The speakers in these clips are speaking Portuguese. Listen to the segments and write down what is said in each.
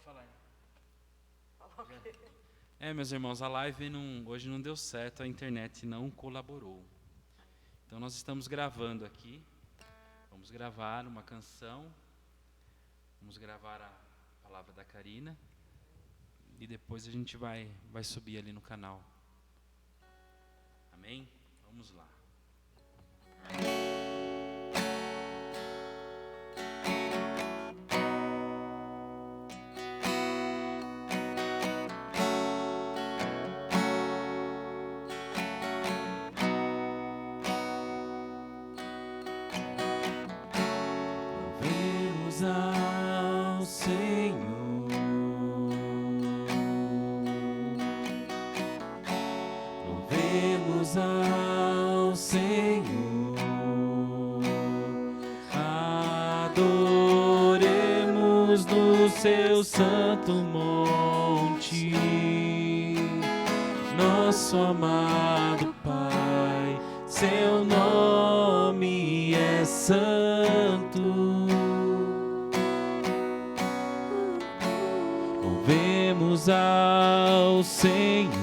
falar aí. Meus irmãos, a live hoje não deu certo, a internet não colaborou. Então nós estamos gravando aqui. Vamos gravar uma canção. Vamos gravar a palavra da Karina. E depois a gente vai subir ali no canal. Amém? Vamos lá. Louvemos ao Senhor. Louvemos ao Senhor. Adoremos no seu santo monte, nosso amado Pai, seu nome é santo. Louvemos ao Senhor.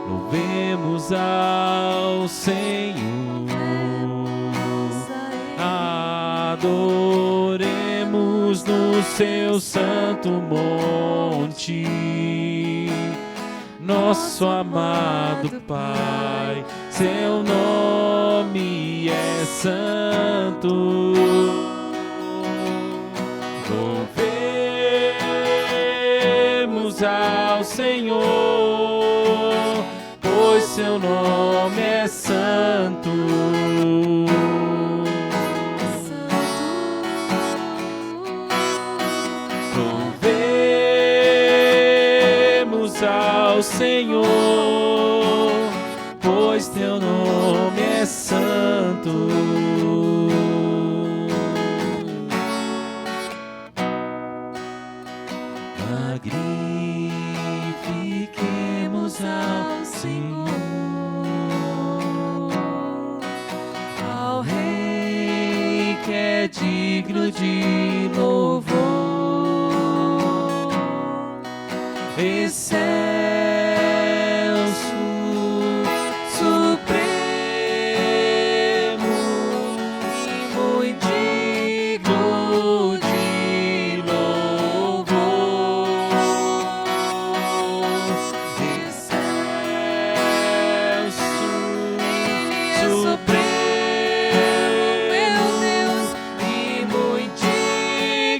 Louvemos ao Senhor. Adoremos no seu santo monte, nosso amado Pai, seu nome é santo. Louvemos ao Senhor, pois seu nome é santo. Louvemos ao Senhor, pois teu nome é santo. Magnifiquemos ao Senhor, ao Rei que é digno de louvor. Excelso, supremo e muito digno de louvor. Excelso, supremo, meu Deus, e muito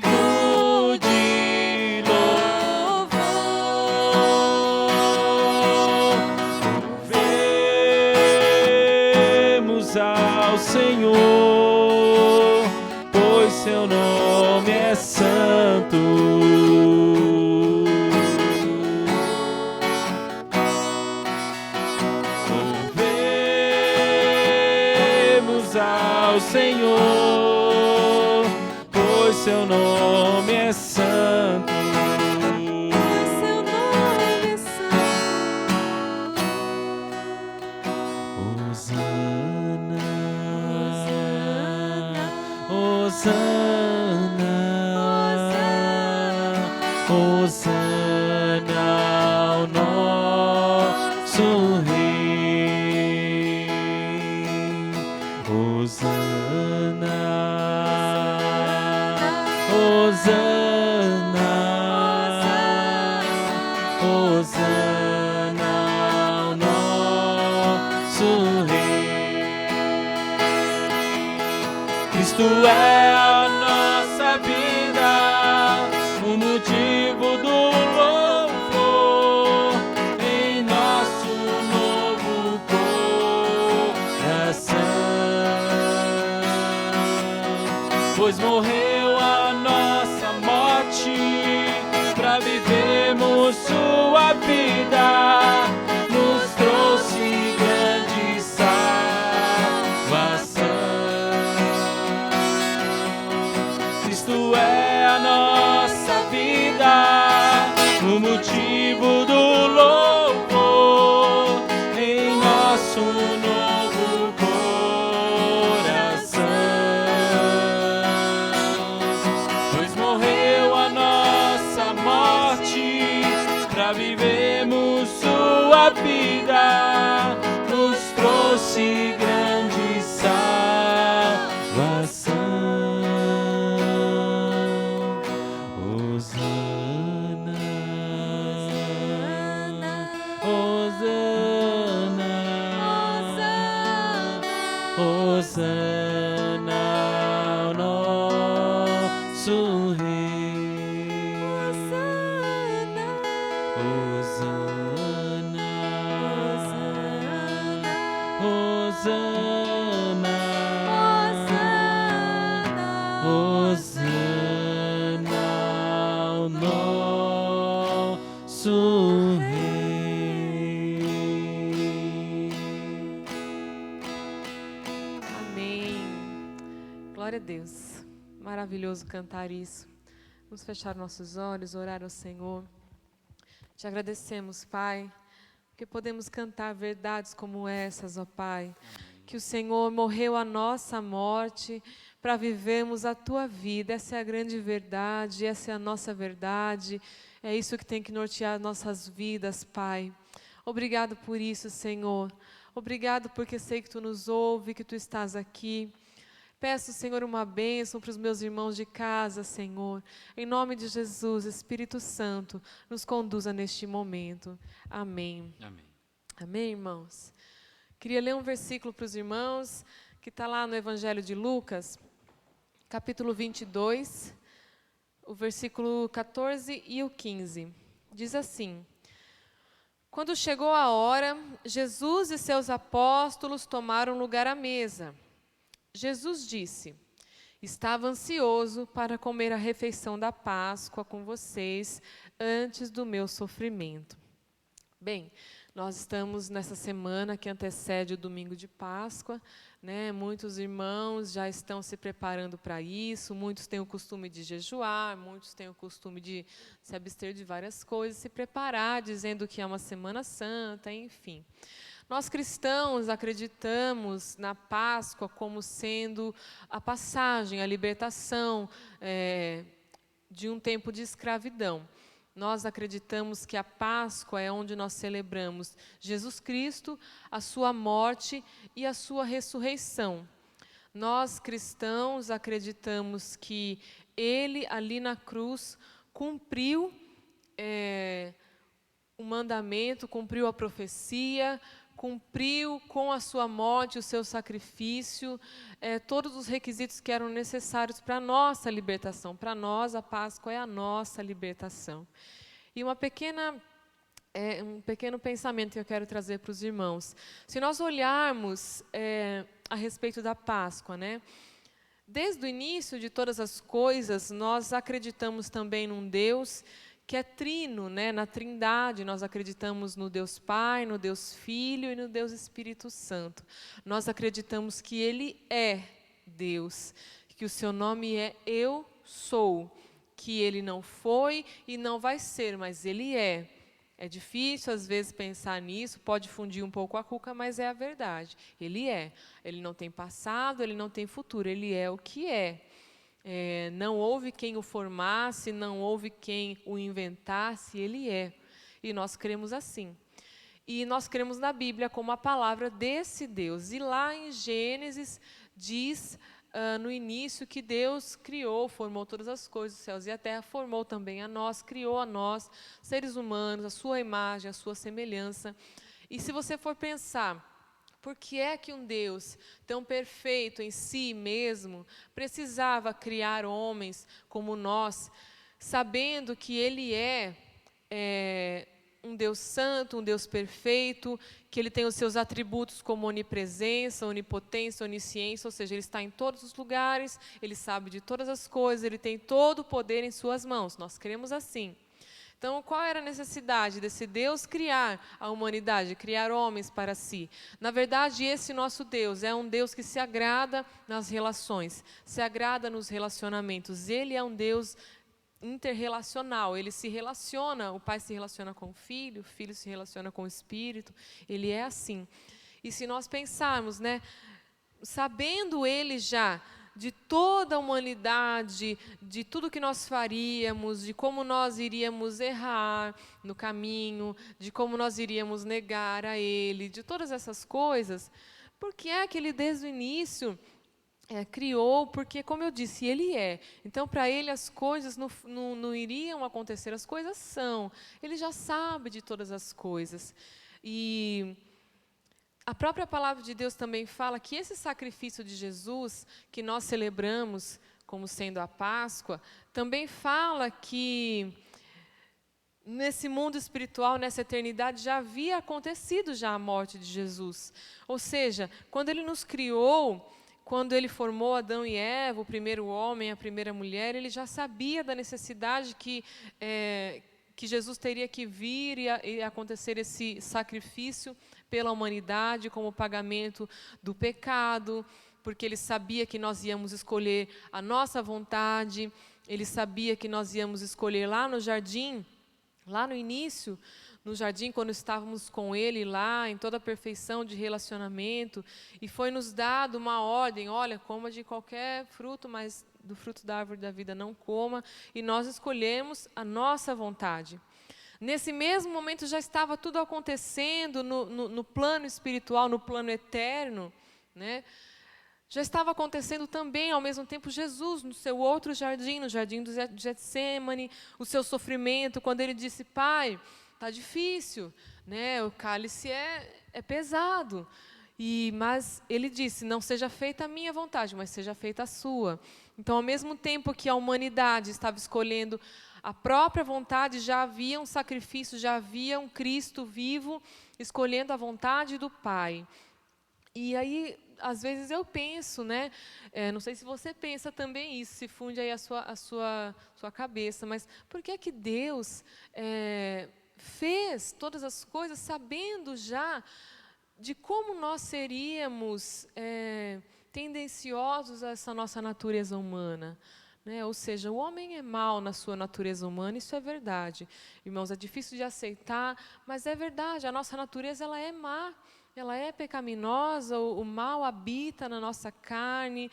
digno de louvor. Louvemos ao Senhor, pois seu nome é santo. Louvemos ao Senhor, pois seu nome é santo. Seu nome é santo. Hosana, Hosana, Hosana ao nosso Rei. Hosana, Hosana, Hosana ao nosso Rei. Cristo é a nossa vida, o motivo do louvor em nosso novo coração. Pois morreu a nossa morte para vivermos sua vida, nos trouxe grande salvação. Cristo é a nossa vida, o motivo do louvor em nosso novo coração. Hosana ao nosso Rei. Hosana, Hosana, Hosana ao nosso Rei. Amém. Glória a Deus. Maravilhoso cantar isso. Vamos fechar nossos olhos, orar ao Senhor. Te agradecemos, Pai, porque podemos cantar verdades como essas, ó Pai. Que o Senhor morreu a nossa morte para vivermos a Tua vida. Essa é a grande verdade, essa é a nossa verdade. É isso que tem que nortear nossas vidas, Pai. Obrigado por isso, Senhor. Obrigado porque sei que Tu nos ouve, que Tu estás aqui. Peço, Senhor, uma bênção para os meus irmãos de casa, Senhor. Em nome de Jesus, Espírito Santo, nos conduza neste momento. Amém. Amém. Amém, irmãos? Queria ler um versículo para os irmãos, que está lá no Evangelho de Lucas, capítulo 22, o versículo 14 e o 15. Diz assim: Quando chegou a hora, Jesus e seus apóstolos tomaram lugar à mesa. Jesus disse: Estava ansioso para comer a refeição da Páscoa com vocês antes do meu sofrimento. Bem, nós estamos nessa semana que antecede o domingo de Páscoa, né? Muitos irmãos já estão se preparando para isso, muitos têm o costume de jejuar, muitos têm o costume de se abster de várias coisas, se preparar, dizendo que é uma Semana Santa, enfim. Nós cristãos acreditamos na Páscoa como sendo a passagem, a libertação de um tempo de escravidão. Nós acreditamos que a Páscoa é onde nós celebramos Jesus Cristo, a sua morte e a sua ressurreição. Nós cristãos acreditamos que Ele, ali na cruz, cumpriu o mandamento, cumpriu a profecia, cumpriu com a sua morte, o seu sacrifício, todos os requisitos que eram necessários para a nossa libertação. Para nós, a Páscoa é a nossa libertação. E um pequeno pensamento que eu quero trazer para os irmãos. Se nós olharmos a respeito da Páscoa, né? Desde o início de todas as coisas, nós acreditamos também num Deus que é trino, né? Na Trindade. Nós acreditamos no Deus Pai, no Deus Filho e no Deus Espírito Santo. Nós acreditamos que Ele é Deus, que o seu nome é Eu Sou, que Ele não foi e não vai ser, mas Ele é. É difícil, às vezes, pensar nisso, pode fundir um pouco a cuca, mas é a verdade. Ele é. Ele não tem passado, Ele não tem futuro, Ele é o que é. Não houve quem o formasse, não houve quem o inventasse, Ele é. E nós cremos assim. E nós cremos na Bíblia como a palavra desse Deus. E lá em Gênesis diz no início que Deus criou, formou todas as coisas, os céus e a terra, formou também a nós, criou a nós, seres humanos, a sua imagem, a sua semelhança. E se você for pensar, por que é que um Deus tão perfeito em si mesmo precisava criar homens como nós, sabendo que Ele é um Deus santo, um Deus perfeito, que Ele tem os seus atributos como onipresença, onipotência, onisciência, ou seja, Ele está em todos os lugares, Ele sabe de todas as coisas, Ele tem todo o poder em suas mãos. Nós cremos assim. Então, qual era a necessidade desse Deus criar a humanidade, criar homens para si? Na verdade, esse nosso Deus é um Deus que se agrada nas relações, se agrada nos relacionamentos. Ele é um Deus interrelacional, Ele se relaciona, o Pai se relaciona com o Filho se relaciona com o Espírito, Ele é assim. E se nós pensarmos, né, sabendo Ele já de toda a humanidade, de tudo que nós faríamos, de como nós iríamos errar no caminho, de como nós iríamos negar a Ele, de todas essas coisas, por que é que Ele desde o início criou? Porque, como eu disse, Ele é. Então, para Ele as coisas não iriam acontecer, as coisas são. Ele já sabe de todas as coisas. E a própria palavra de Deus também fala que esse sacrifício de Jesus, que nós celebramos como sendo a Páscoa, também fala que nesse mundo espiritual, nessa eternidade, já havia acontecido já a morte de Jesus. Ou seja, quando Ele nos criou, quando Ele formou Adão e Eva, o primeiro homem, a primeira mulher, Ele já sabia da necessidade que Jesus teria que vir e acontecer esse sacrifício pela humanidade como pagamento do pecado, porque Ele sabia que nós íamos escolher a nossa vontade, Ele sabia que nós íamos escolher lá no jardim, lá no início, no jardim, quando estávamos com Ele lá, em toda a perfeição de relacionamento, e foi nos dado uma ordem, olha, coma de qualquer fruto, mas do fruto da árvore da vida não coma, e nós escolhemos a nossa vontade. Nesse mesmo momento já estava tudo acontecendo no plano espiritual, no plano eterno, né? Já estava acontecendo também, ao mesmo tempo, Jesus no seu outro jardim, no jardim do Getsêmani, o seu sofrimento, quando Ele disse, Pai, está difícil, né? O cálice é pesado, mas Ele disse, não seja feita a minha vontade, mas seja feita a sua. Então, ao mesmo tempo que a humanidade estava escolhendo a própria vontade, já havia um sacrifício, já havia um Cristo vivo, escolhendo a vontade do Pai. E aí, às vezes eu penso, né? Não sei se você pensa também isso, se funde aí a sua cabeça, mas por que Deus fez todas as coisas sabendo já de como nós seríamos tendenciosos a essa nossa natureza humana? Né? Ou seja, o homem é mau na sua natureza humana, isso é verdade. Irmãos, é difícil de aceitar, mas é verdade, a nossa natureza ela é má. Ela é pecaminosa, o mal habita na nossa carne.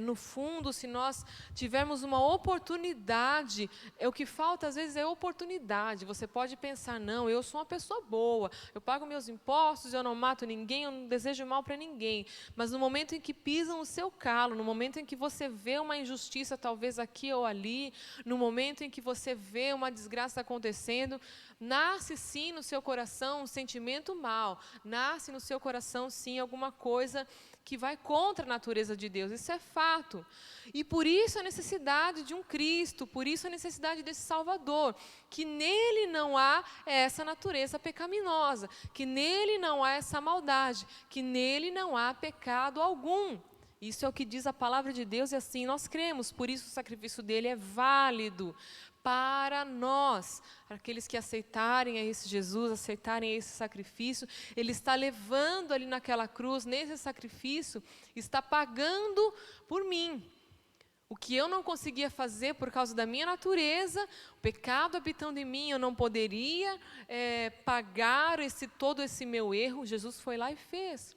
No fundo, se nós tivermos uma oportunidade, o que falta às vezes é oportunidade. Você pode pensar, não, eu sou uma pessoa boa, eu pago meus impostos, eu não mato ninguém, eu não desejo mal para ninguém. Mas no momento em que pisam o seu calo, no momento em que você vê uma injustiça talvez aqui ou ali, no momento em que você vê uma desgraça acontecendo, nasce sim no seu coração um sentimento mau, nasce no seu coração sim alguma coisa que vai contra a natureza de Deus, isso é fato. E por isso a necessidade de um Cristo, por isso a necessidade desse Salvador, que nele não há essa natureza pecaminosa, que nele não há essa maldade, que nele não há pecado algum. Isso é o que diz a palavra de Deus e assim nós cremos, por isso o sacrifício dele é válido para nós, para aqueles que aceitarem a esse Jesus, aceitarem esse sacrifício. Ele está levando ali naquela cruz, nesse sacrifício, está pagando por mim. O que eu não conseguia fazer por causa da minha natureza, o pecado habitando em mim, eu não poderia pagar todo esse meu erro, Jesus foi lá e fez.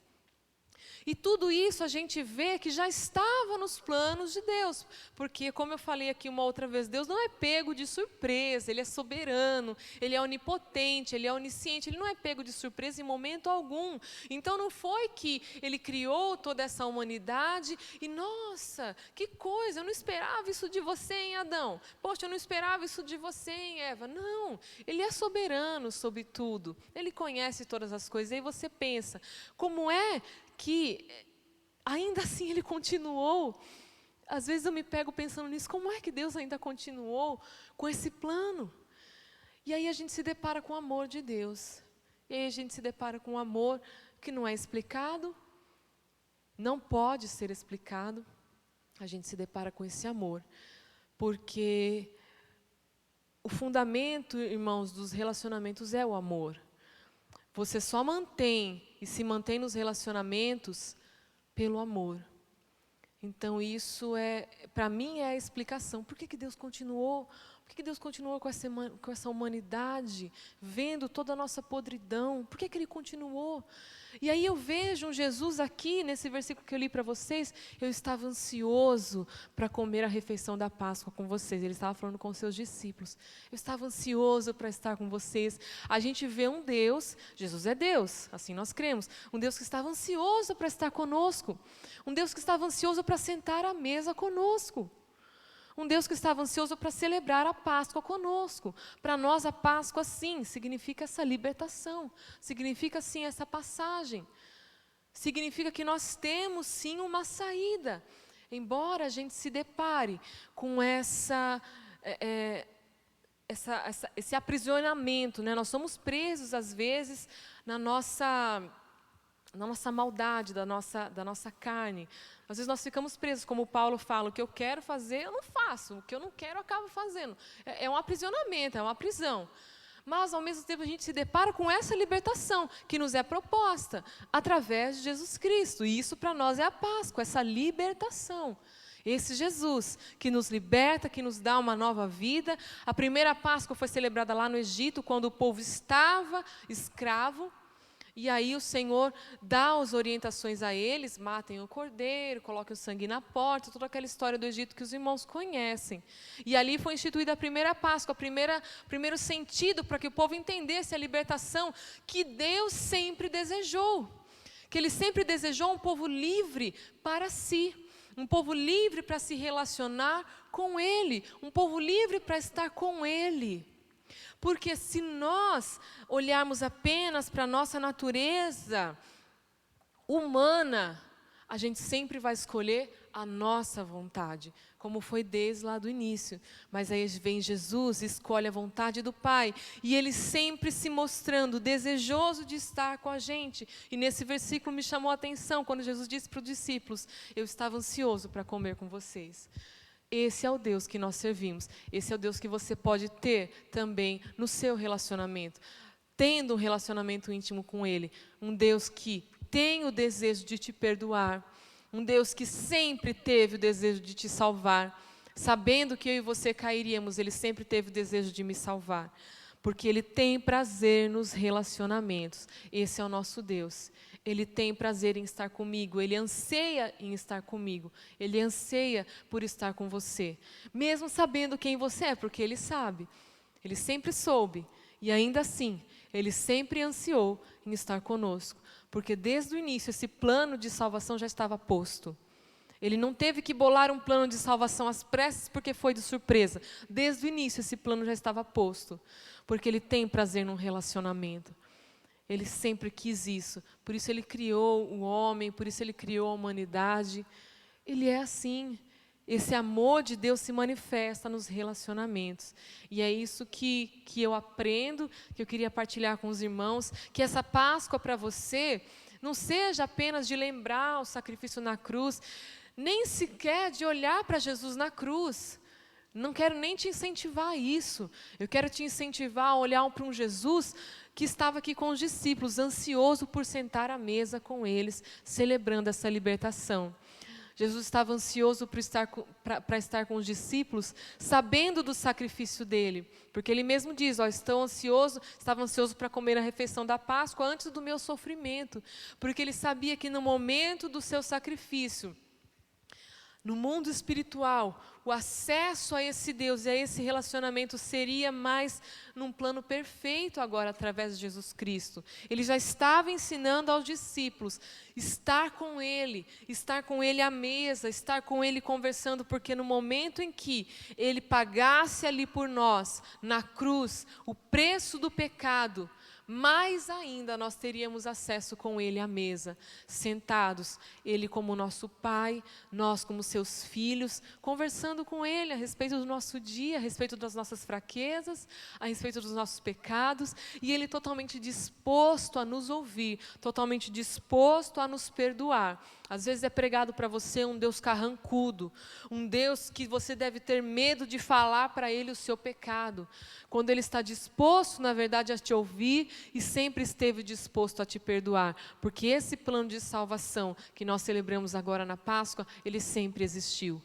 E tudo isso a gente vê que já estava nos planos de Deus, porque, como eu falei aqui uma outra vez, Deus não é pego de surpresa, Ele é soberano, Ele é onipotente, Ele é onisciente, Ele não é pego de surpresa em momento algum. Então não foi que Ele criou toda essa humanidade e, nossa, que coisa, eu não esperava isso de você, hein, Adão? Poxa, eu não esperava isso de você, hein, Eva? Não, Ele é soberano sobre tudo, Ele conhece todas as coisas. E aí você pensa, como é que ainda assim Ele continuou? Às vezes eu me pego pensando nisso, como é que Deus ainda continuou com esse plano? E aí a gente se depara com o amor de Deus. E aí a gente se depara com um amor que não é explicado, não pode ser explicado. A gente se depara com esse amor, porque o fundamento, irmãos, dos relacionamentos é o amor. Você só mantém e se mantém nos relacionamentos pelo amor. Então isso para mim é a explicação. Por que Deus continuou? Por que Deus continuou com essa humanidade, vendo toda a nossa podridão? Por que Ele continuou? E aí eu vejo um Jesus aqui, nesse versículo que eu li para vocês, eu estava ansioso para comer a refeição da Páscoa com vocês. Ele estava falando com os seus discípulos. Eu estava ansioso para estar com vocês. A gente vê um Deus, Jesus é Deus, assim nós cremos, um Deus que estava ansioso para estar conosco, um Deus que estava ansioso para sentar à mesa conosco. Um Deus que estava ansioso para celebrar a Páscoa conosco. Para nós a Páscoa, sim, significa essa libertação, significa, sim, essa passagem. significa que nós temos sim uma saída. Embora a gente se depare com esse aprisionamento, né? Nós somos presos, às vezes, na nossa maldade, da nossa carne. Às vezes nós ficamos presos, como Paulo fala, o que eu quero fazer, eu não faço. O que eu não quero, eu acabo fazendo. É um aprisionamento, é uma prisão. Mas, ao mesmo tempo, a gente se depara com essa libertação que nos é proposta através de Jesus Cristo. E isso, para nós, é a Páscoa, essa libertação. Esse Jesus que nos liberta, que nos dá uma nova vida. A primeira Páscoa foi celebrada lá no Egito, quando o povo estava escravo. E aí o Senhor dá as orientações a eles, matem o cordeiro, coloquem o sangue na porta, toda aquela história do Egito que os irmãos conhecem. E ali foi instituída a primeira Páscoa, primeiro sentido para que o povo entendesse a libertação que Deus sempre desejou. Que Ele sempre desejou um povo livre para si, um povo livre para se relacionar com Ele, um povo livre para estar com Ele. Porque se nós olharmos apenas para a nossa natureza humana, a gente sempre vai escolher a nossa vontade, como foi desde lá do início. Mas aí vem Jesus e escolhe a vontade do Pai, e Ele sempre se mostrando desejoso de estar com a gente. E nesse versículo me chamou a atenção, quando Jesus disse para os discípulos, eu estava ansioso para comer com vocês. Esse é o Deus que nós servimos. Esse é o Deus que você pode ter também no seu relacionamento. Tendo um relacionamento íntimo com Ele. Um Deus que tem o desejo de te perdoar. Um Deus que sempre teve o desejo de te salvar. Sabendo que eu e você cairíamos, Ele sempre teve o desejo de me salvar. Porque Ele tem prazer nos relacionamentos. Esse é o nosso Deus. Ele tem prazer em estar comigo, Ele anseia em estar comigo, Ele anseia por estar com você, mesmo sabendo quem você é, porque Ele sabe, Ele sempre soube, e ainda assim, Ele sempre ansiou em estar conosco, porque desde o início esse plano de salvação já estava posto. Ele não teve que bolar um plano de salvação às pressas porque foi de surpresa, desde o início esse plano já estava posto, porque Ele tem prazer num relacionamento. Ele sempre quis isso, por isso Ele criou o homem, por isso Ele criou a humanidade. Ele é assim, esse amor de Deus se manifesta nos relacionamentos. E é isso que eu aprendo, que eu queria partilhar com os irmãos, que essa Páscoa para você não seja apenas de lembrar o sacrifício na cruz, nem sequer de olhar para Jesus na cruz. Não quero nem te incentivar a isso, eu quero te incentivar a olhar para um Jesus que estava aqui com os discípulos, ansioso por sentar à mesa com eles, celebrando essa libertação. Jesus estava ansioso para estar com os discípulos, sabendo do sacrifício dele, porque ele mesmo diz, estava ansioso para comer a refeição da Páscoa antes do meu sofrimento, porque ele sabia que no momento do seu sacrifício, no mundo espiritual, o acesso a esse Deus e a esse relacionamento seria mais num plano perfeito agora, através de Jesus Cristo. Ele já estava ensinando aos discípulos, estar com Ele à mesa, estar com Ele conversando, porque no momento em que Ele pagasse ali por nós, na cruz, o preço do pecado, mais ainda nós teríamos acesso com Ele à mesa, sentados, Ele como nosso Pai, nós como seus filhos, conversando com Ele a respeito do nosso dia, a respeito das nossas fraquezas, a respeito dos nossos pecados, e Ele totalmente disposto a nos ouvir, totalmente disposto a nos perdoar. Às vezes é pregado para você um Deus carrancudo, um Deus que você deve ter medo de falar para Ele o seu pecado, quando Ele está disposto, na verdade, a te ouvir e sempre esteve disposto a te perdoar, porque esse plano de salvação que nós celebramos agora na Páscoa, ele sempre existiu.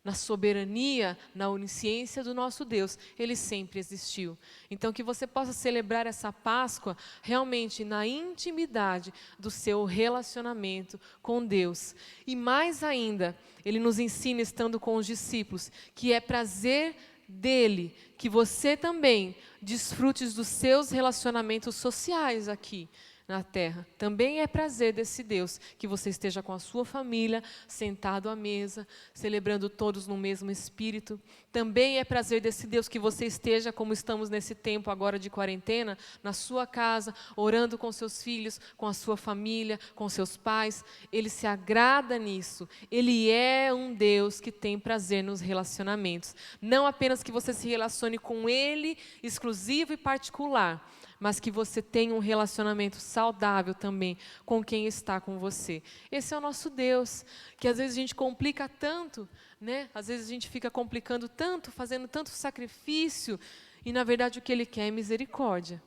Na soberania, na onisciência do nosso Deus, Ele sempre existiu. Então, que você possa celebrar essa Páscoa realmente na intimidade do seu relacionamento com Deus. E mais ainda, Ele nos ensina, estando com os discípulos, que é prazer dEle, que você também desfrute dos seus relacionamentos sociais aqui, na terra. Também é prazer desse Deus que você esteja com a sua família, sentado à mesa, celebrando todos no mesmo espírito. Também é prazer desse Deus que você esteja, como estamos nesse tempo agora de quarentena, na sua casa, orando com seus filhos, com a sua família, com seus pais. Ele se agrada nisso. Ele é um Deus que tem prazer nos relacionamentos. Não apenas que você se relacione com Ele, exclusivo e particular, mas que você tenha um relacionamento saudável também com quem está com você. Esse é o nosso Deus, que às vezes a gente complica tanto, né? Às vezes a gente fica complicando tanto, fazendo tanto sacrifício, e na verdade o que Ele quer é misericórdia.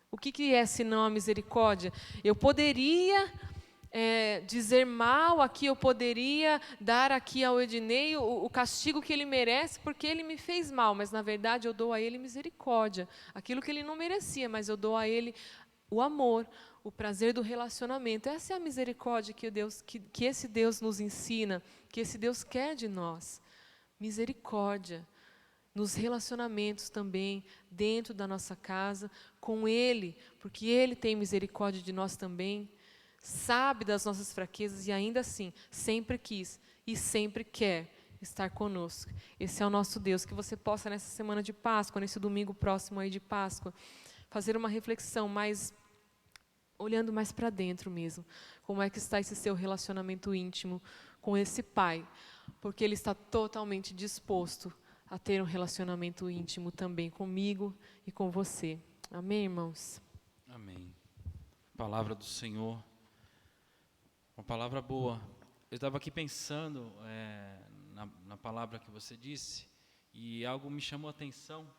O que é senão a misericórdia? Eu poderia dizer mal aqui, eu poderia dar aqui ao Ednei o castigo que ele merece, porque ele me fez mal, mas na verdade eu dou a ele misericórdia, aquilo que ele não merecia, mas eu dou a ele o amor, o prazer do relacionamento. Essa é a misericórdia que esse Deus nos ensina, que esse Deus quer de nós. Misericórdia nos relacionamentos também, dentro da nossa casa, com Ele, porque Ele tem misericórdia de nós também, sabe das nossas fraquezas e ainda assim sempre quis e sempre quer estar conosco. Esse é o nosso Deus. Que você possa nessa semana de Páscoa, nesse domingo próximo aí de Páscoa, fazer uma reflexão mais, olhando mais para dentro mesmo. Como é que está esse seu relacionamento íntimo com esse Pai? Porque Ele está totalmente disposto a ter um relacionamento íntimo também comigo e com você. Amém, irmãos? Amém. Palavra do Senhor. Uma palavra boa. Eu estava aqui pensando na palavra que você disse, e algo me chamou a atenção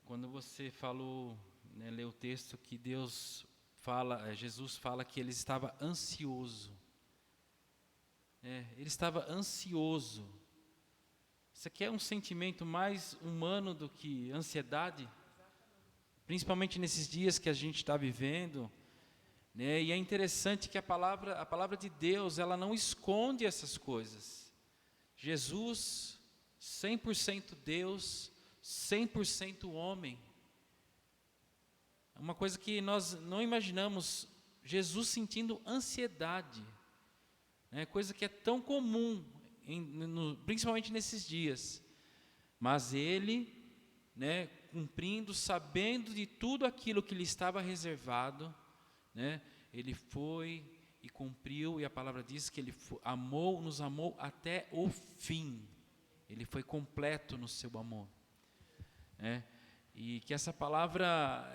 quando você falou, né, leu o texto que Jesus fala que ele estava ansioso. Ele estava ansioso. Isso aqui é um sentimento mais humano do que ansiedade, principalmente nesses dias que a gente está vivendo. E é interessante que a palavra de Deus, ela não esconde essas coisas. Jesus, 100% Deus, 100% homem. É uma coisa que nós não imaginamos, Jesus sentindo ansiedade. Coisa que é tão comum, principalmente nesses dias. Mas Ele, cumprindo, sabendo de tudo aquilo que lhe estava reservado, Ele foi e cumpriu, e a palavra diz que Ele nos amou até o fim. Ele foi completo no seu amor. E que essa palavra,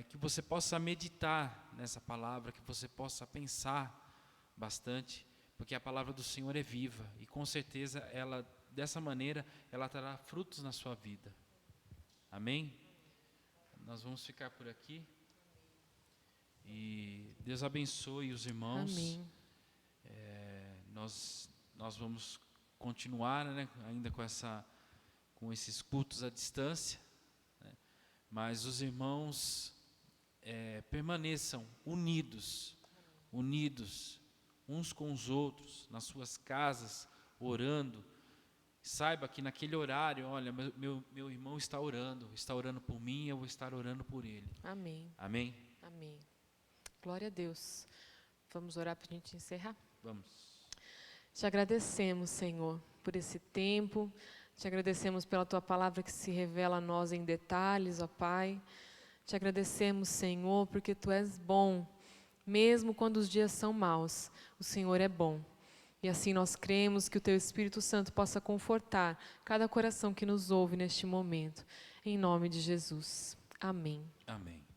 que você possa meditar nessa palavra, que você possa pensar bastante, porque a palavra do Senhor é viva, e com certeza ela, dessa maneira, ela trará frutos na sua vida. Amém? Nós vamos ficar por aqui. E Deus abençoe os irmãos. Amém. Nós vamos continuar, ainda com esses cultos à distância, mas os irmãos permaneçam unidos uns com os outros, nas suas casas, orando. Saiba que naquele horário, olha, meu irmão está orando por mim, eu vou estar orando por ele. Amém. Amém? Amém. Glória a Deus. Vamos orar para a gente encerrar? Vamos. Te agradecemos, Senhor, por esse tempo. Te agradecemos pela Tua palavra que se revela a nós em detalhes, ó Pai. Te agradecemos, Senhor, porque Tu és bom. Mesmo quando os dias são maus, o Senhor é bom. E assim nós cremos que o Teu Espírito Santo possa confortar cada coração que nos ouve neste momento. Em nome de Jesus. Amém. Amém.